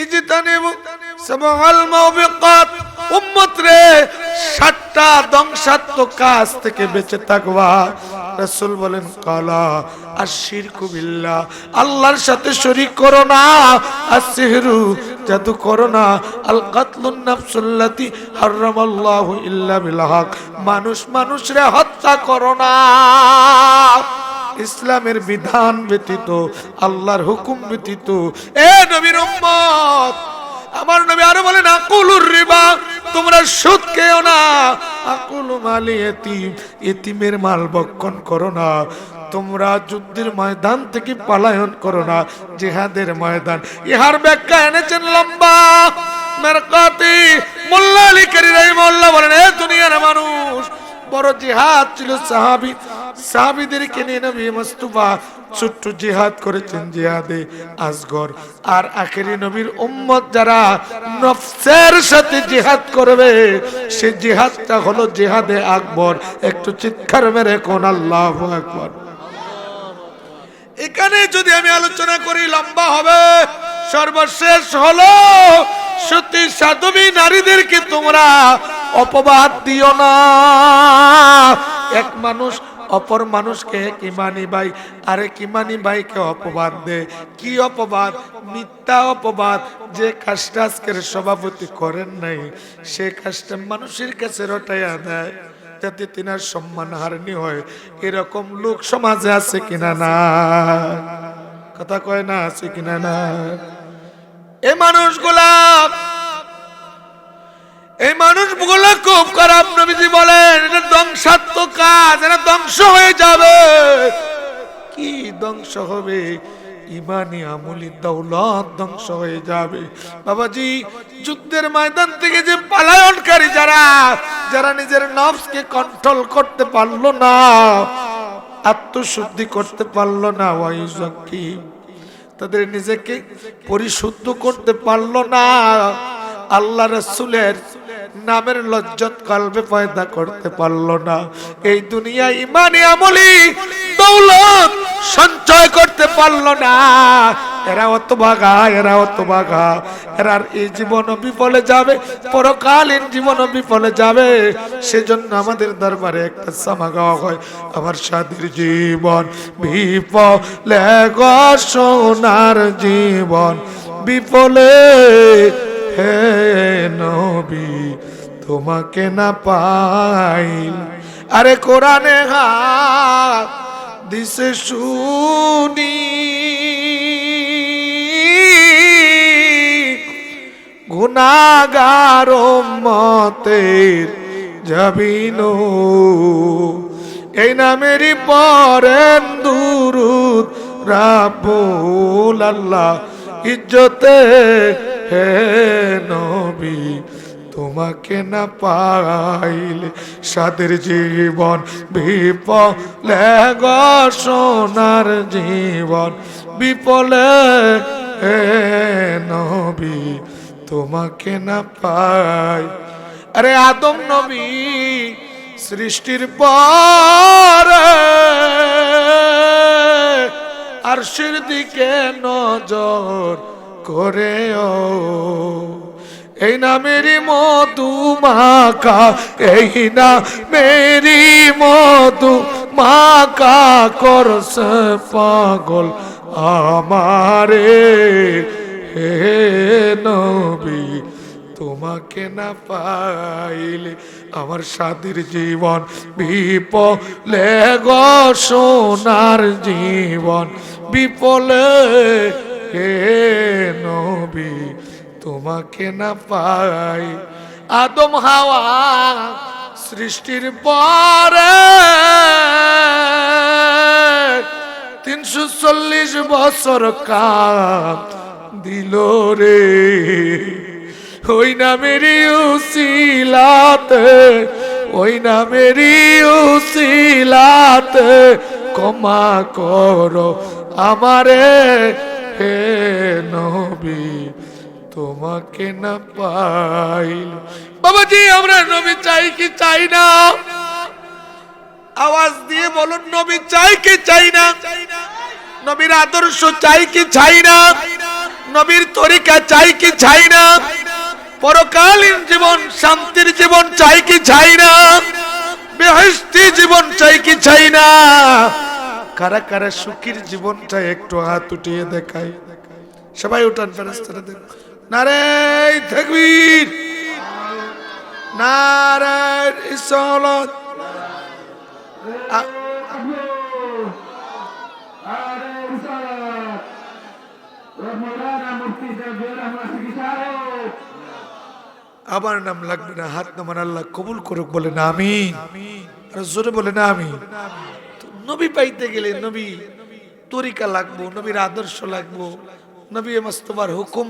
ইজতানিবু সাবআল মাওবিকাত, উম্মত রে 7টা ধ্বংসাত্মক কাজ থেকে বেঁচে থাকবা। রাসূল বলেন কালা আশিরকু বিল্লাহ, আল্লাহর সাথে শরীক করো না, আসিহরু জাদু করো না, আল কাতলুন নাফসুল্লাতি হারামাল্লাহু ইল্লা বিল হক, মানুষ মানুষরে হত্যা করো না। ইসলামের বিধান ব্যতীত, আল্লাহর হুকুম ব্যতীত। এ নবীর উম্মত, আমার নবী আরো বলেন আকুলুর রিবা, তোমরা সুদ খেও না। আকুলু মালি ইয়াতীম, ইতিমের মাল ভক্ষণ করো না। তোমরা যুদ্ধের ময়দান থেকে পলায়ন করো না, জিহাদের ময়দান। ইহার ব্যাখ্যা এনেছেন লম্বা মেরকাতি মোল্লা আলী কারি রাহিমাহুল্লাহ বলেন, এ দুনিয়ার মানুষ, বড় জিহাদ ছিল সাহাবীদেরকে নিয়ে নবী মুস্তাফা ছোট্ট জিহাদ করেছেন, জিহাদে আসগর। আর আখেরি নবীর উম্মত যারা নফসের সাথে জিহাদ করবে, সে জিহাদটা হলো জিহাদে আকবর। একটু চিৎকার মেরে কোন আল্লাহু আকবার। এখানে যদি আমি আলোচনা করি লম্বা হবে। সর্বশেষ হলো সতী সাধবী নারীদেরকে তোমরা অপবাদ দিও না। এক মানুষ অপর মানুষকে ইমানি ভাই আরেক ইমানি ভাইকে অপবাদ দেয়। কি অপবাদ? মিথ্যা অপবাদ। যে কাজটা আজকের সভাপতি করেন নাই, সে কাজটা মানুষের কাছে রটাইয়া দেয় যাতে তিনার সম্মান হারানি হয়। এরকম লোক সমাজে আছে কিনা না? কথা কয় না, আছে কিনা না? এই মানুষগুলা খুব খারাপ। নবীজি বলেন এটা ধ্বংসাত্মক কাজ, এটা ধ্বংস হয়ে যাবে। কি ধ্বংস হবে? ইমানি আমলি দৌলত ধ্বংস হয়ে যাবে। বাবাজি, যুদ্ধের ময়দান থেকে যে পলায়নকারী যারা নিজের নফসকে কন্ট্রোল করতে পারলো না, আত্মশুদ্ধি করতে পারলো না, ওয়াইজাকি তাদের নিজেকে পরিশুদ্ধ করতে পারলো না, আল্লাহ রাসূলের নামের লজ্জত কলবে পয়দা করতে পারলো না, এই দুনিয়া ইমানি আমলি দৌলত সঞ্চয় করতে পারলো না, এরা অত ভাগা, এরার এই জীবন বিফলে যাবে, পরকালীন জীবন বিফলে যাবে। সেজন্য আমাদের দরবারে একটা সামা গাওয়া হয়, আমার সাথীর জীবন বিফলে গো, সোনার জীবন বিফলে, হে নবী তোমাকে না পাই। আরে কোরআনে হাত দিছে শুনি, গুনাহগার উম্মতের যাবিন, এই নামেরই পড়েন দুরূদ রাব্বুল আল্লাহ ইজ্জতে, হে নবী তোমাকে না পাইলে সাদের জীবন বিফলে গো, সোনার জীবন বিফলে, হে নবী তোমাকে না পাই। আরে আদম নবী সৃষ্টির পরে আরশের দিকে নজর করে, ও এই না মেরি মধু মাকা, এই না মেরি মধু মাকা করছে পাগল আমারে, হে নবী তোমাকে না পাইলে আমার সাথীর জীবন বিফলে গো, সোনার জীবন বিফলে, হে নবী তোমাকে না পাই। আদম হাওয়া সৃষ্টির পরে 340 বছর কাল দিল রে, ওই নামেরই উসিলাতে, ওই নামেরই উসিলাতে ক্ষমা করো আমারে, হে নবী তোমাকে না পাইল। বাবাজি, আমরা নবী চাই কি চাই না? আওয়াজ দিয়ে বলুন, নবী চাই কি চাই না? নবীর আদর্শ চাই কি চাই না? নবীর তরিকা চাই কি চাই না? পরকালীন জীবন, শান্তির জীবন চাই কি চাই না? বেহেশতি জীবন চাই কি চাই না? কারা কারা সুখীর জীবন চাই একটু হাত উঠিয়ে দেখাই। সবাই উঠান, ফেরেশতারা দেন। নারে তাকবীর, নারে রিসালাত। আমার নাম লাগবে না, হাত নামান, আল্লাহ কবুল করুক, বলে না আমিন। আর জোরে বলে না আমিন। নবী পাইতে গেলে নবী তরিকা লাগবো, নবীর আদর্শ লাগবো, নবী মুস্তাফার হুকুম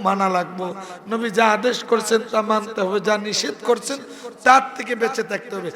মানা লাগবো। নবী যা আদেশ করছেন তা মানতে হবে, যা নিষেধ করছেন তার থেকে বেঁচে থাকতে হবে।